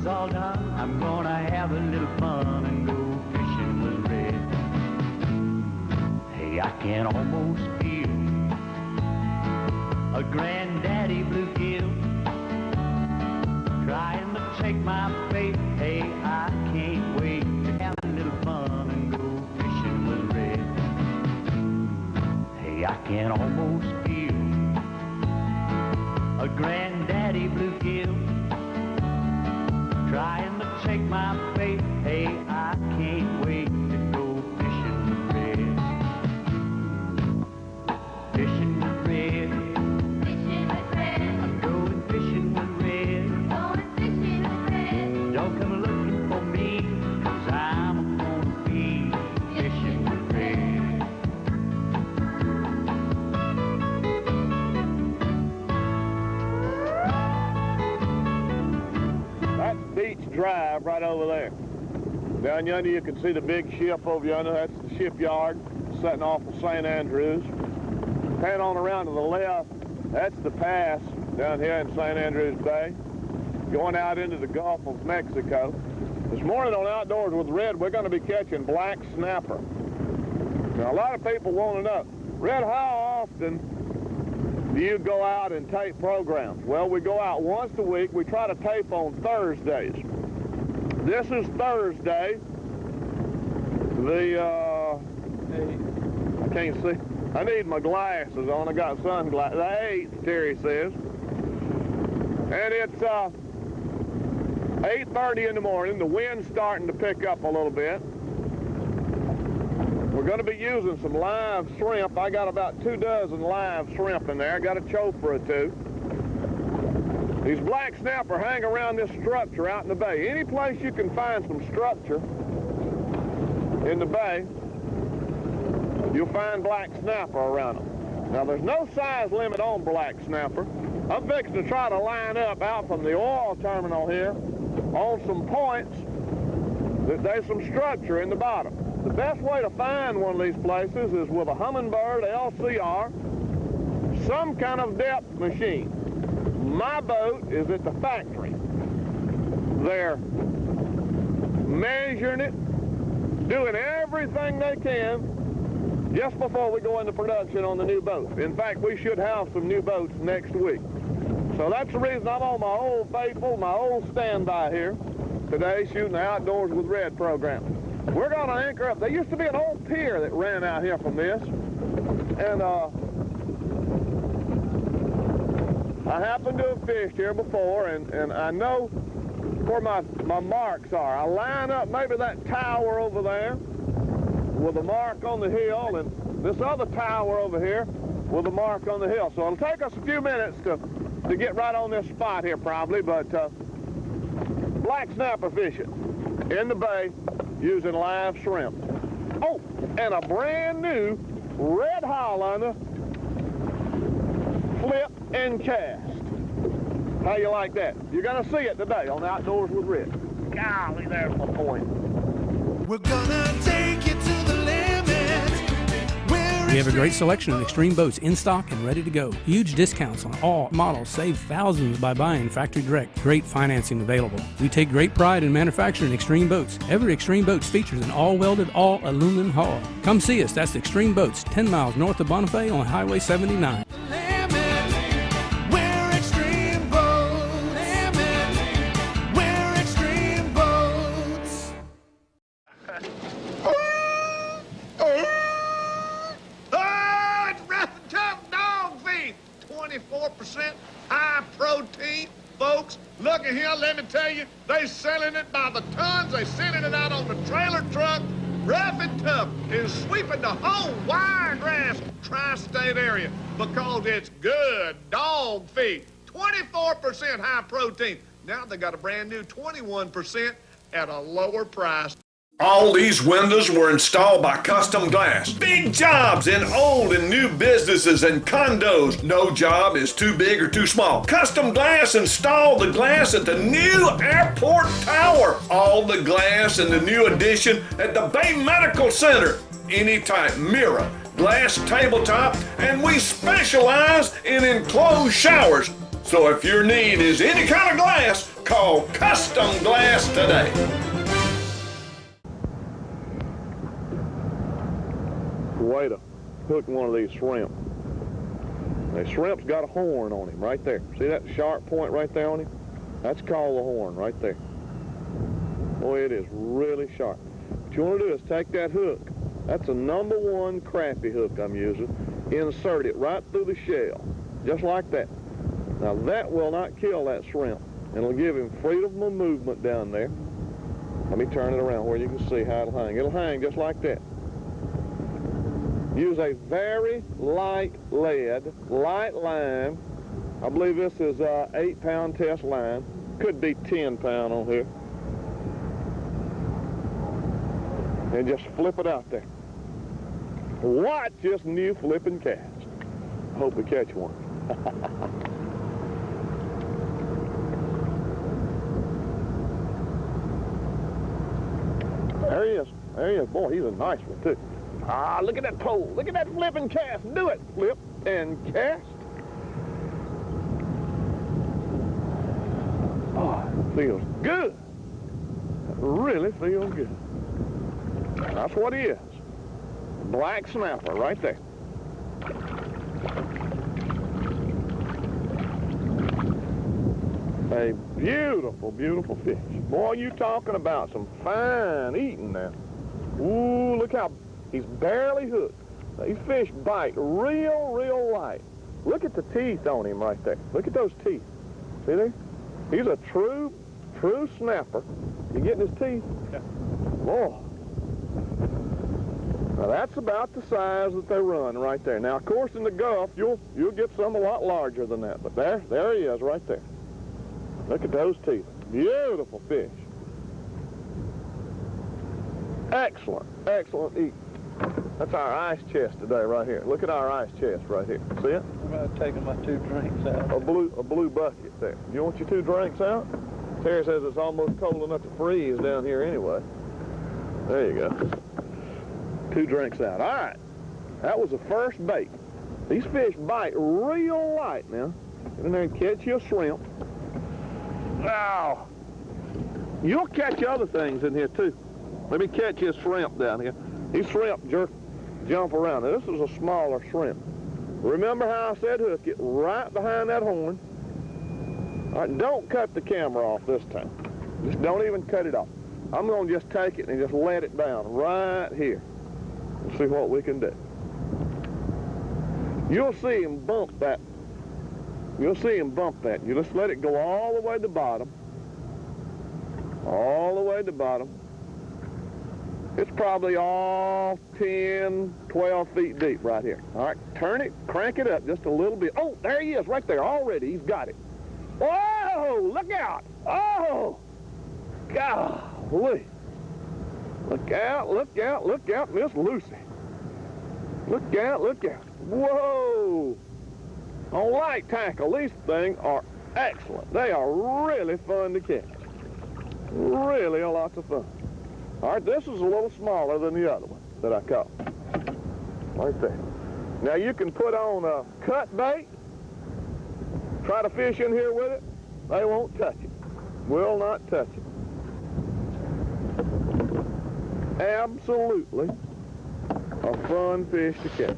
is all done, I'm gonna have a little fun and go fishing with Red. Hey, I can almost feel a granddaddy bluegill trying to take my fate. Hey, I can't wait to have a little fun and go fishing with Red. Hey, I can almost feel a granddaddy bluegill trying to take my fate. Hey, I can't wait to go fishing with Red. Fishing with Red. Fishing with Red. I'm going fishing with Red. Going fishing with Red. Don't come looking for me, 'cause I'm gonna be fishing with Red. That's Beach Drive right over there. Down yonder you can see the big ship over yonder. That's the shipyard setting off of St. Andrews. Pan on around to the left, that's the pass down here in St. Andrews Bay, going out into the Gulf of Mexico. This morning on Outdoors with Red, we're going to be catching black snapper. Now, a lot of people want to know, Red, how often do you go out and tape programs? Well, we go out once a week. We try to tape on Thursdays. This is Thursday. I can't see. I need my glasses on. I got sunglasses. The 8th, Terry says. And it's 8:30 in the morning. The wind's starting to pick up a little bit. We're going to be using some live shrimp. I got about 2 dozen live shrimp in there. I got a choper or two. These black snapper hang around this structure out in the bay. Any place you can find some structure in the bay, you'll find black snapper around them. Now, there's no size limit on black snapper. I'm fixing to try to line up out from the oil terminal here on some points that there's some structure in the bottom. The best way to find one of these places is with a Humminbird LCR, some kind of depth machine. My boat is at the factory. They're measuring it, doing everything they can just before we go into production on the new boat. In fact, we should have some new boats next week. So that's the reason I'm on my old faithful, my old standby here today, shooting the Outdoors with Red program. We're going to anchor up. There used to be an old pier that ran out here from this, and I happened to have fished here before, and I know where my marks are. I line up maybe that tower over there with a mark on the hill, and this other tower over here with a mark on the hill. So it'll take us a few minutes to get right on this spot here probably, but black snapper fishing in the bay using live shrimp. Oh, and a brand new Red Highlander flip and cast. How you like that? You're going to see it today on Outdoors with Red. Golly, there's my point. We're gonna take you to the limit. We have a great selection of Extreme boats in stock and ready to go. Huge discounts on all models. Save thousands by buying factory direct. Great financing available. We take great pride in manufacturing Extreme boats. Every Extreme Boats features an all-welded, all-aluminum hull. Come see us. That's Extreme Boats, 10 miles north of Bonifay on Highway 79. High protein, folks. Look at here, let me tell you, they selling it by the tons. They sending it out on the trailer truck. Rough and Tough is sweeping the whole Wiregrass tri-state area because it's good dog feed. 24% high protein. Now they got a brand new 21% at a lower price. All these windows were installed by Custom Glass. Big jobs in old and new businesses and condos. No job is too big or too small. Custom Glass installed the glass at the new airport tower. All the glass in the new addition at the Bay Medical Center. Any type mirror, glass tabletop, and we specialize in enclosed showers. So if your need is any kind of glass, Call Custom Glass today. Way to hook one of these shrimp. The shrimp's got a horn on him right there. See that sharp point right there on him? That's called the horn right there. Boy, it is really sharp. What you want to do is take that hook. That's a #1 crappie hook I'm using. Insert it right through the shell, just like that. Now that will not kill that shrimp. It'll give him freedom of movement down there. Let me turn it around where you can see how it'll hang. It'll hang just like that. Use a very light lead, light line. I believe this is 8-pound test line. Could be 10-pound on here. And just flip it out there. Watch this new flipping cast. Hope we catch one. There he is. There he is. Boy, he's a nice one, too. Ah, look at that pole. Look at that flipping cast. Do it. Flip and cast. Oh, it feels good. It really feels good. That's what he is. Black snapper right there. A beautiful, beautiful fish. Boy, you talking about some fine eating now. Ooh, look how he's barely hooked. These fish bite real, real light. Look at the teeth on him right there. Look at those teeth. See there? He's a true snapper. You getting his teeth? Yeah. Boy. Now that's about the size that they run right there. Now, of course, in the Gulf, you'll get some a lot larger than that. But there he is right there. Look at those teeth. Beautiful fish. Excellent, excellent eat. That's our ice chest today right here. Look at our ice chest right here. See it? I'm going to take my 2 drinks out. A blue bucket there. You want your 2 drinks out? Terry says it's almost cold enough to freeze down here anyway. There you go. 2 drinks out. All right. That was the first bait. These fish bite real light now. Get in there and catch you a shrimp. Wow. You'll catch other things in here too. Let me catch his shrimp down here. These shrimp jump around. Now, this is a smaller shrimp. Remember how I said hook it right behind that horn? All right, don't cut the camera off this time. Just don't even cut it off. I'm going to just take it and just let it down right here. And see what we can do. You'll see him bump that. You'll see him bump that. You just let it go all the way to the bottom. All the way to the bottom. It's probably all 10, 12 feet deep right here. All right, turn it, crank it up just a little bit. Oh, there he is right there already. He's got it. Whoa, look out. Oh, golly. Look out, look out, look out, Miss Lucy. Look out, look out. Whoa. On light tackle, these things are excellent. They are really fun to catch. Really a lot of fun. All right, this is a little smaller than the other one that I caught. Right there. Now you can put on a cut bait, try to fish in here with it. They won't touch it. Will not touch it. Absolutely a fun fish to catch.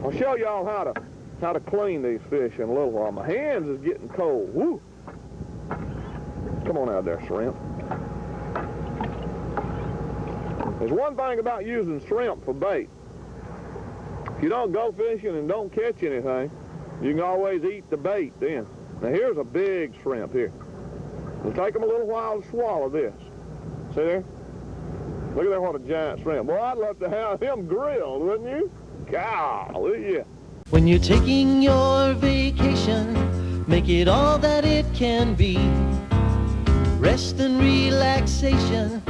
I'll show y'all how to clean these fish in a little while. My hands is getting cold. Woo! Come on out there, shrimp. There's one thing about using shrimp for bait. If you don't go fishing and don't catch anything, you can always eat the bait then. Now here's a big shrimp here. It'll take them a little while to swallow this. See there? Look at that, what a giant shrimp. Boy, I'd love to have him grilled, wouldn't you? Golly, yeah. When you're taking your vacation, make it all that it can be. Rest and relaxation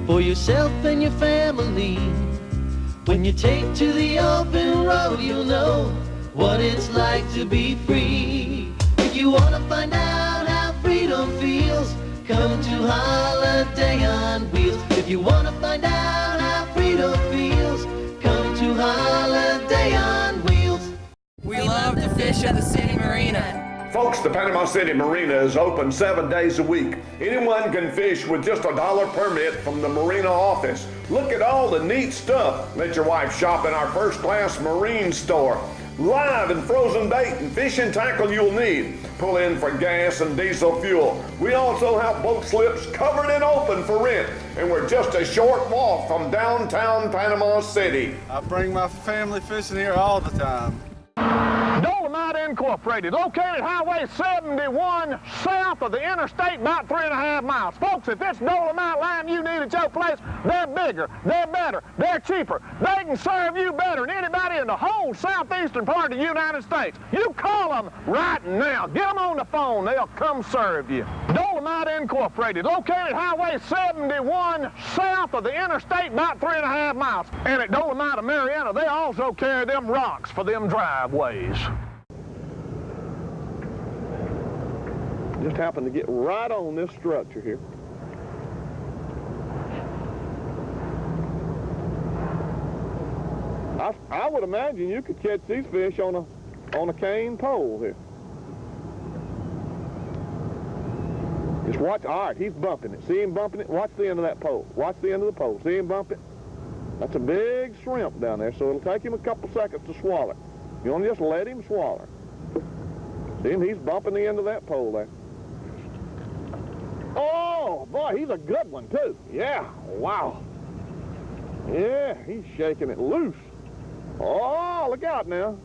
for yourself and your family. When you take to the open road, you'll know what it's like to be free. If you want to find out how freedom feels, come to Holiday on Wheels. If you want to find out how freedom feels, come to Holiday on Wheels. We love to fish at the city marina. Folks, the Panama City Marina is open 7 days a week. Anyone can fish with just $1 permit from the marina office. Look at all the neat stuff. Let your wife shop in our first-class marine store. Live and frozen bait and fishing tackle you'll need. Pull in for gas and diesel fuel. We also have boat slips covered and open for rent. And we're just a short walk from downtown Panama City. I bring my family fishing here all the time. Dolomite Incorporated, located Highway 71 south of the interstate, about 3.5 miles. Folks, if it's Dolomite lime you need at your place, they're bigger, they're better, they're cheaper. They can serve you better than anybody in the whole southeastern part of the United States. You call them right now. Get them on the phone. They'll come serve you. Dolomite Incorporated, located Highway 71 south of the interstate, about 3.5 miles. And at Dolomite of Marietta, they also carry them rocks for them driveways. Just happened to get right on this structure here. I would imagine you could catch these fish on a cane pole here. Just watch. All right, he's bumping it. See him bumping it? Watch the end of that pole. Watch the end of the pole. See him bump it? That's a big shrimp down there, so it'll take him a couple seconds to swallow it. You want to just let him swallow it. See him? He's bumping the end of that pole there. Oh, boy, he's a good one, too. Yeah, wow. Yeah, he's shaking it loose. Oh, look out now.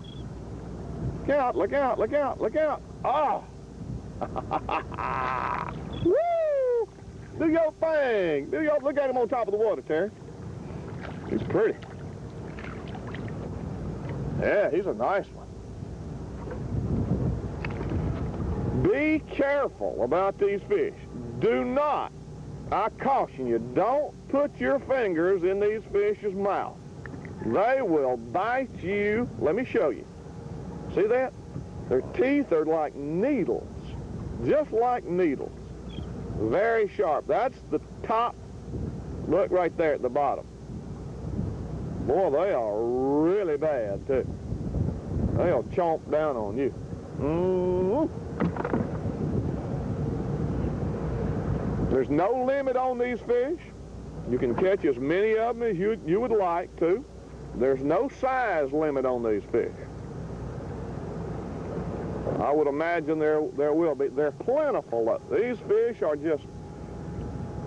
Look out, look out, look out, look out. Oh. Woo! Do your thing. Look at him on top of the water, Terry. He's pretty. Yeah, he's a nice one. Be careful about these fish. Do not, I caution you, don't put your fingers in these fish's mouth. They will bite you. Let me show you. See that? Their teeth are like needles, just like needles. Very sharp. That's the top. Look right there at the bottom. Boy, they are really bad, too. They'll chomp down on you. There's no limit on these fish. You can catch as many of them as you would like to. There's no size limit on these fish. I would imagine there will be. They're plentiful. These fish are just,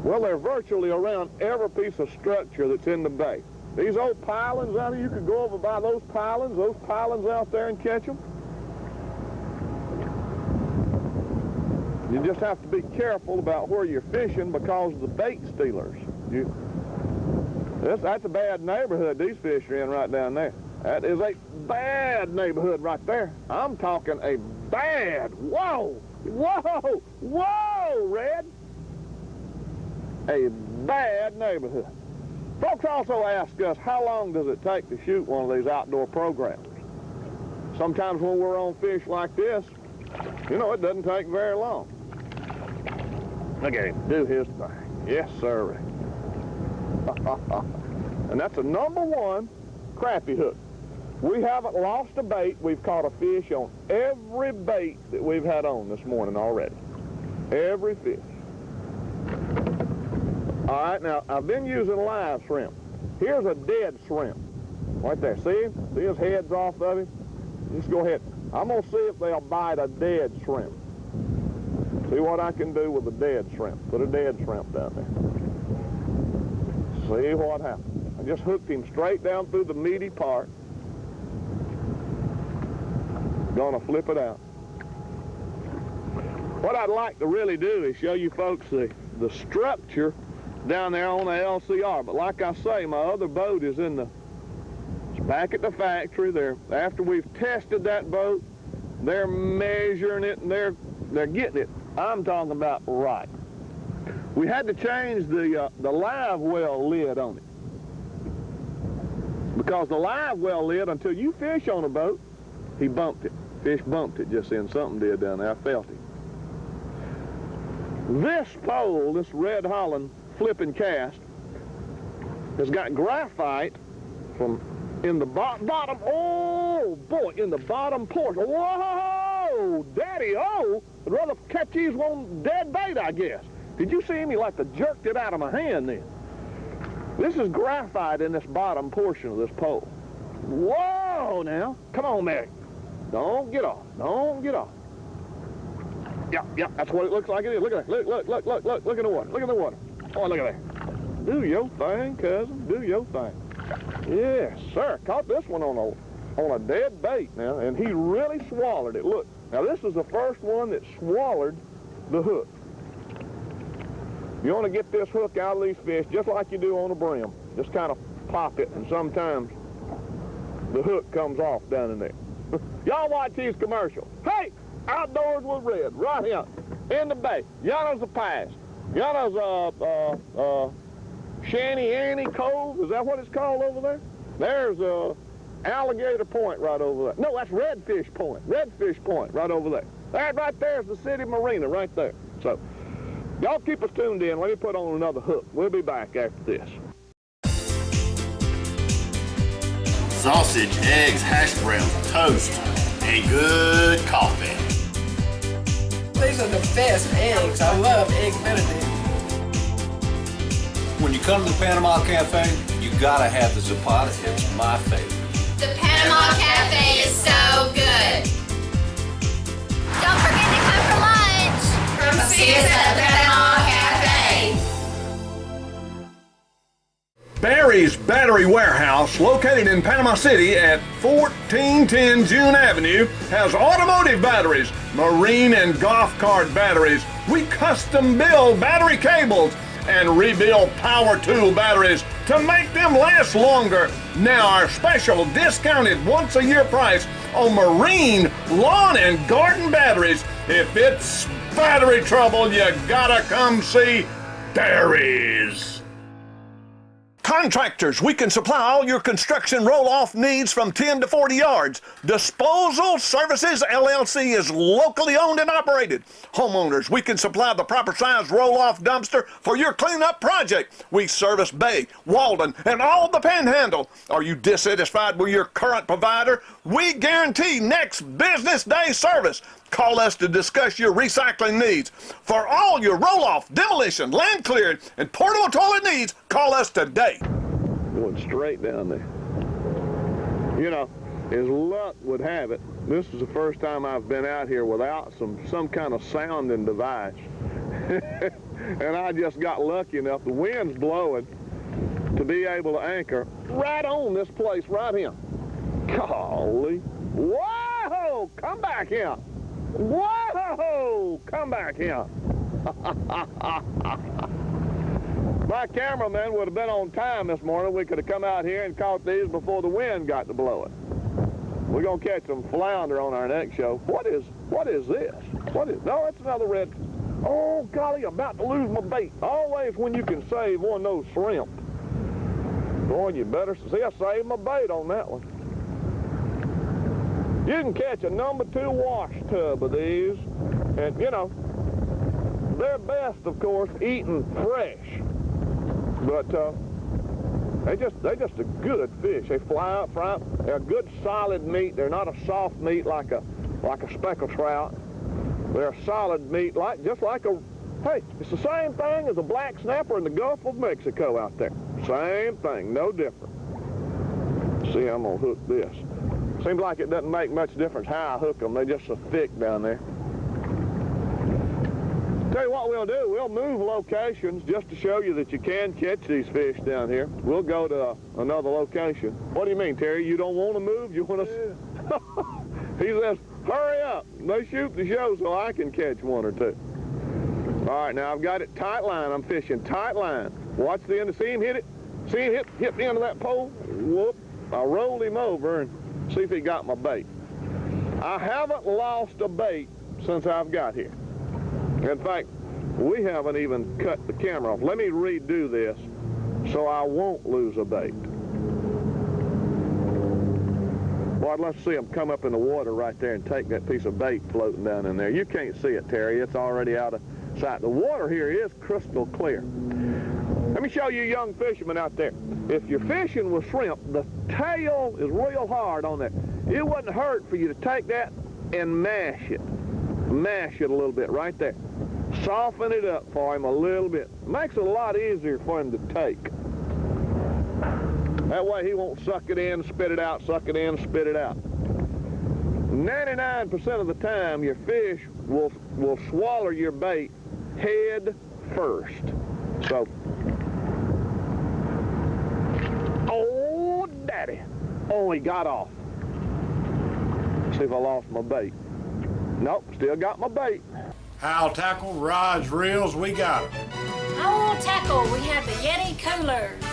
well, they're virtually around every piece of structure that's in the bay. These old pilings out here, you could go over by those pilings out there and catch them. You just have to be careful about where you're fishing because of the bait stealers. That's a bad neighborhood these fish are in right down there. That is a bad neighborhood right there. I'm talking a bad, whoa, Red. A bad neighborhood. Folks also ask us, how long does it take to shoot one of these outdoor programs? Sometimes when we're on fish like this, you know, it doesn't take very long. Look at him do his thing. Yes, sir. And that's a #1 crappie hook. We haven't lost a bait. We've caught a fish on every bait that we've had on this morning already. Every fish. All right, now, I've been using live shrimp. Here's a dead shrimp. Right there. See him? See his head's off of him? Just go ahead. I'm going to see if they'll bite a dead shrimp. See what I can do with a dead shrimp. Put a dead shrimp down there. See what happens. I just hooked him straight down through the meaty part. Gonna flip it out. What I'd like to really do is show you folks the structure down there on the LCR. But like I say, my other boat is it's back at the factory. After we've tested that boat, they're measuring it and they're getting it. I'm talking about right. We had to change the live well lid on it. Because the live well lid, until you fish on a boat, he bumped it. Fish bumped it just then. Something did down there. I felt it. This pole, this Red Holland flipping cast, has got graphite from in the bottom. Oh boy, in the bottom portion. Whoa! Whoa, Daddy-O! I'd rather catch these on dead bait, I guess. Did you see him? He like to jerked it out of my hand then. This is graphite in this bottom portion of this pole. Whoa, now. Come on, Mary. Don't get off. Don't get off. Yeah, that's what it looks like it is. Look at that. Look in the water. Look in the water. Oh, look at that. Do your thing, cousin. Do your thing. Yes, sir. Caught this one on a dead bait now, and he really swallowed it. Look. Now, this is the first one that swallowed the hook. You want to get this hook out of these fish just like you do on a brim. Just kind of pop it, and sometimes the hook comes off down in there. Y'all watch these commercials. Hey, Outdoors with Red, right here in the bay. Y'all the pass. Y'all Shanty Annie Cove. Is that what it's called over there? There's Alligator Point right over there. No, that's Redfish Point. Redfish Point right over there. That right there is the city marina right there. So, y'all keep us tuned in. Let me put on another hook. We'll be back after this. Sausage, eggs, hash browns, toast, and good coffee. These are the best eggs. I love Egg Benedict. When you come to the Panama Cafe, you gotta have the Zapata. It's my favorite. The Panama Cafe is so good. Don't forget to come for lunch. Come see us at the Panama Cafe. Barry's Battery Warehouse, located in Panama City at 1410 June Avenue, has automotive batteries, marine and golf cart batteries. We custom build battery cables and rebuild power tool batteries to make them last longer. Now our special discounted once-a-year price on marine, lawn, and garden batteries. If it's battery trouble, you gotta come see Barry's. Contractors, we can supply all your construction roll-off needs from 10 to 40 yards. Disposal Services LLC is locally owned and operated. Homeowners, we can supply the proper size roll-off dumpster for your cleanup project. We service Bay, Walden, and all the Panhandle. Are you dissatisfied with your current provider? We guarantee next business day service. Call us to discuss your recycling needs. For all your roll-off, demolition, land clearing, and portable toilet needs, call us today. Going straight down there. You know, as luck would have it, this is the first time I've been out here without some kind of sounding device. And I just got lucky enough, the wind's blowing, to be able to anchor right on this place right here. Golly. Whoa! Come back here. Whoa! Come back here. My cameraman would have been on time this morning. We could have come out here and caught these before the wind got to blowing. We're going to catch some flounder on our next show. What is this? No, it's another red. Oh, golly, I'm about to lose my bait. Always when you can save one of those shrimp. Boy, you better see, I saved my bait on that one. You can catch a number 2 wash tub of these, and you know, they're best, of course, eaten fresh. But they're just a good fish. They fly up front. They're a good solid meat. They're not a soft meat like a speckled trout. They're a solid meat, just like a. Hey, it's the same thing as a black snapper in the Gulf of Mexico out there. Same thing, no different. See, I'm gonna hook this. Seems like it doesn't make much difference how I hook them. They're just so thick down there. Tell you what we'll do. We'll move locations just to show you that you can catch these fish down here. We'll go to another location. What do you mean, Terry? You don't want to move? You want to... He says, hurry up. They shoot the show so I can catch one or two. All right, now I've got it tight line. I'm fishing tight line. Watch the end. See him hit it? See him hit the end of that pole? Whoop. I rolled him over and see if he got my bait. I haven't lost a bait since I've got here. In fact, we haven't even cut the camera off. Let me redo this so I won't lose a bait. Boy, let's see him come up in the water right there and take that piece of bait floating down in there. You can't see it, Terry. It's already out of sight. The water here is crystal clear. Let me show you young fishermen out there. If you're fishing with shrimp, the tail is real hard on there. It wouldn't hurt for you to take that and mash it. Mash it a little bit right there. Soften it up for him a little bit. Makes it a lot easier for him to take. That way he won't suck it in, spit it out, suck it in, spit it out. 99% of the time, your fish will swallow your bait head first. So, oh, daddy. Oh, he got off. See if I lost my bait. Nope, still got my bait. Howell Tackle, rods, reels, we got them. Howell Tackle, we have the Yeti coolers.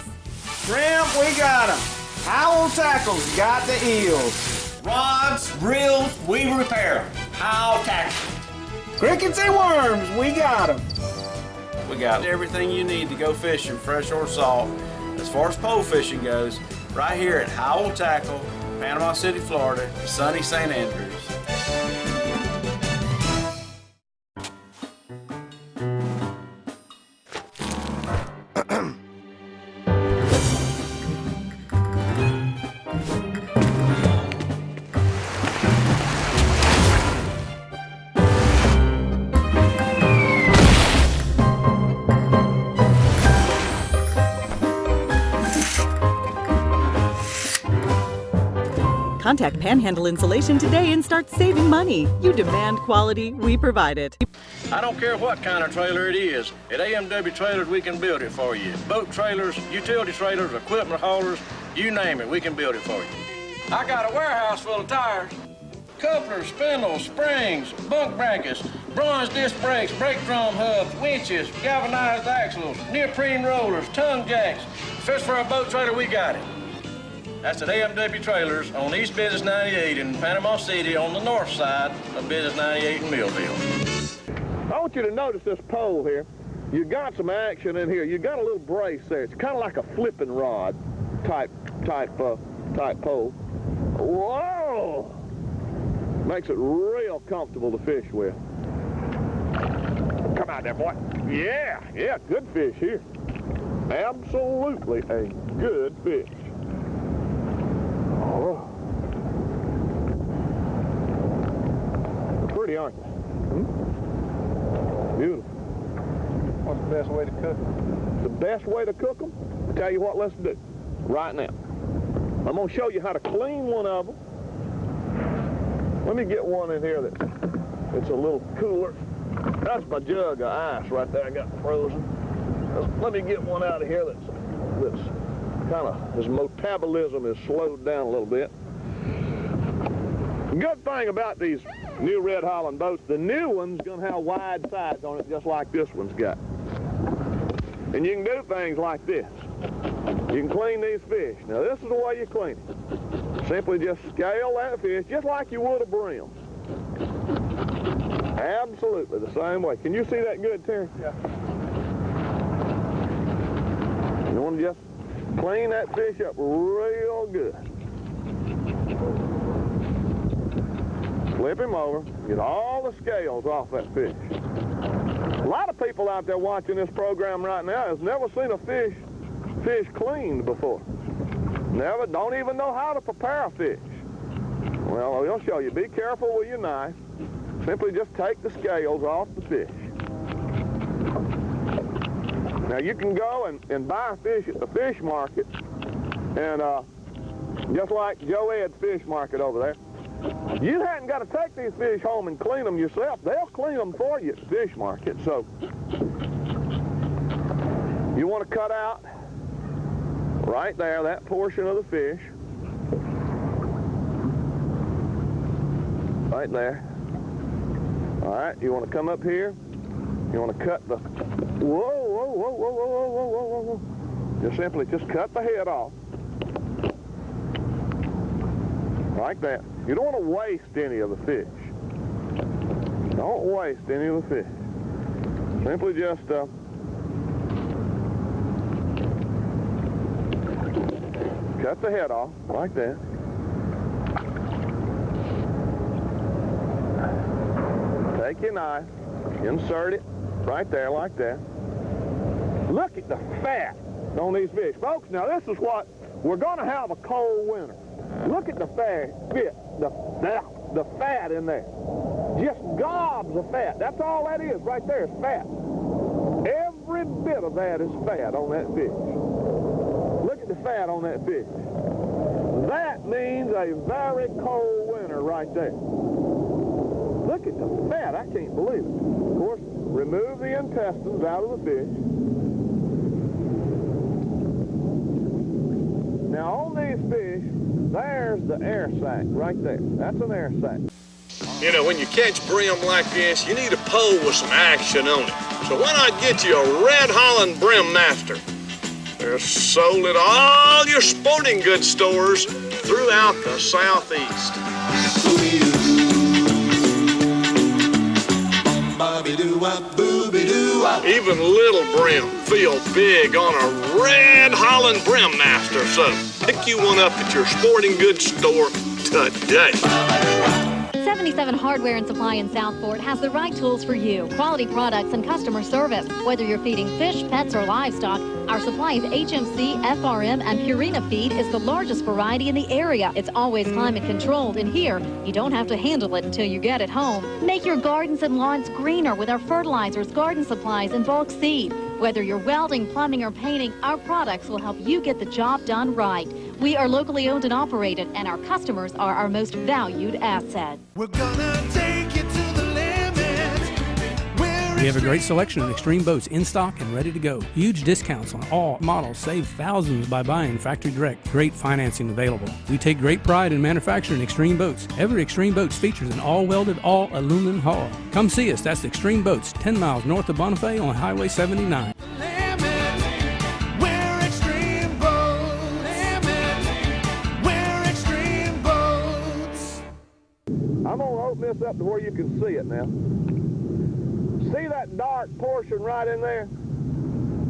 Shrimp, we got them. Howell Tackle's got the eels. Rods, reels, we repair them. Howell Tackle. Crickets and worms, we got them. We got everything you need to go fishing, fresh or salt. As far as pole fishing goes, right here at Howell Tackle, Panama City, Florida, sunny St. Andrews. Contact Panhandle Insulation today and start saving money. You demand quality, we provide it. I don't care what kind of trailer it is. At AMW Trailers, we can build it for you. Boat trailers, utility trailers, equipment haulers, you name it, we can build it for you. I got a warehouse full of tires. Couplers, spindles, springs, bunk brackets, bronze disc brakes, brake drum hubs, winches, galvanized axles, neoprene rollers, tongue jacks. Fish for a boat trailer, we got it. That's at AMW Trailers on East Business 98 in Panama City on the north side of Business 98 in Millville. I want you to notice this pole here. You got some action in here. You got a little brace there. It's kind of like a flipping rod type pole. Whoa! Makes it real comfortable to fish with. Come out there, boy. Yeah, good fish here. Absolutely a good fish. Oh. They're pretty, aren't they? Beautiful. What's the best way to cook them? The best way to cook them? I'll tell you what, let's do right now. I'm going to show you how to clean one of them. Let me get one in here that's a little cooler. That's my jug of ice right there I got frozen. Let me get one out of here that's kind of, his metabolism is slowed down a little bit. The good thing about these new Red Holland boats, the new one's going to have wide sides on it just like this one's got. And you can do things like this. You can clean these fish. Now this is the way you clean it. Simply just scale that fish just like you would a brim. Absolutely the same way. Can you see that good, Terry? Yeah. You want to just clean that fish up real good. Flip him over, get all the scales off that fish. A lot of people out there watching this program right now has never seen a fish cleaned before. Never, don't even know how to prepare a fish. Well, we'll show you. Be careful with your knife. Simply just take the scales off the fish. Now you can go and buy fish at the fish market, and just like Joe Ed's Fish Market over there, you hadn't got to take these fish home and clean them yourself. They'll clean them for you at the fish market. So you want to cut out right there that portion of the fish. Right there. All right, you want to come up here. You want to cut the, whoa. Just simply cut the head off. Like that. You don't want to waste any of the fish. Don't waste any of the fish. Simply just cut the head off like that. Take your knife, insert it right there like that. Look at the fat on these fish. Folks, now this is what, we're going to have a cold winter. Look at the fat, the fat in there. Just gobs of fat. That's all that is right there is fat. Every bit of that is fat on that fish. Look at the fat on that fish. That means a very cold winter right there. Look at the fat. I can't believe it. Of course, remove the intestines out of the fish. Now on these fish, there's the air sac right there. That's an air sac. You know, when you catch brim like this, you need a pole with some action on it. So why not get you a Red Holland Brim Master? They're sold at all your sporting goods stores throughout the Southeast. Even little brim feel big on a Red Holland Brim Master, so pick you one up at your sporting goods store today. 77 Hardware and Supply in Southport has the right tools for you. Quality products and customer service. Whether you're feeding fish, pets, or livestock, our supply of HMC, FRM, and Purina feed is the largest variety in the area. It's always climate controlled, and here, you don't have to handle it until you get it home. Make your gardens and lawns greener with our fertilizers, garden supplies, and bulk seed. Whether you're welding, plumbing, or painting, our products will help you get the job done right. We are locally owned and operated, and our customers are our most valued asset. We're gonna take you to the limit. We have a great selection of Extreme boats in stock and ready to go. Huge discounts on all models. Save thousands by buying factory direct. Great financing available. We take great pride in manufacturing Extreme boats. Every Extreme Boats features an all-welded, all-aluminum hull. Come see us. That's Extreme Boats, 10 miles north of Bonifay on Highway 79. I'm going to open this up to where you can see it now. See that dark portion right in there?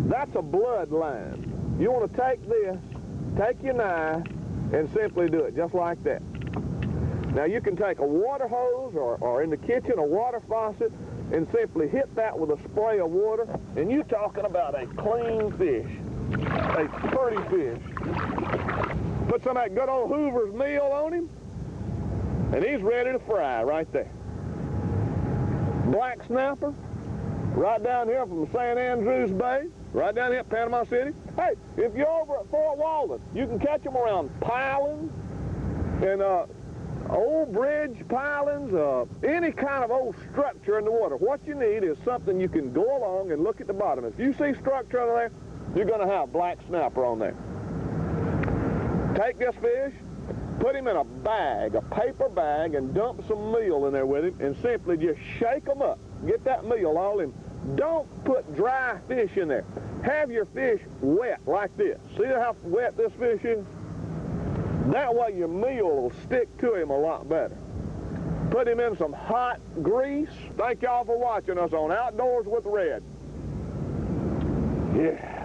That's a blood line. You want to take this, take your knife, and simply do it just like that. Now you can take a water hose or in the kitchen a water faucet and simply hit that with a spray of water, and you're talking about a clean fish, a pretty fish. Put some of that good old Hoover's meal on him, and he's ready to fry right there. Black snapper, right down here from St. Andrews Bay, right down here at Panama City. Hey, if you're over at Fort Walton, you can catch them around pilings and old bridge pilings, any kind of old structure in the water. What you need is something you can go along and look at the bottom. If you see structure under there, you're going to have black snapper on there. Take this fish, put him in a bag, a paper bag, and dump some meal in there with him, and simply just shake them up. Get that meal all in. Don't put dry fish in there. Have your fish wet like this. See how wet this fish is? That way your meal will stick to him a lot better. Put him in some hot grease. Thank y'all for watching us on Outdoors with Red. Yeah.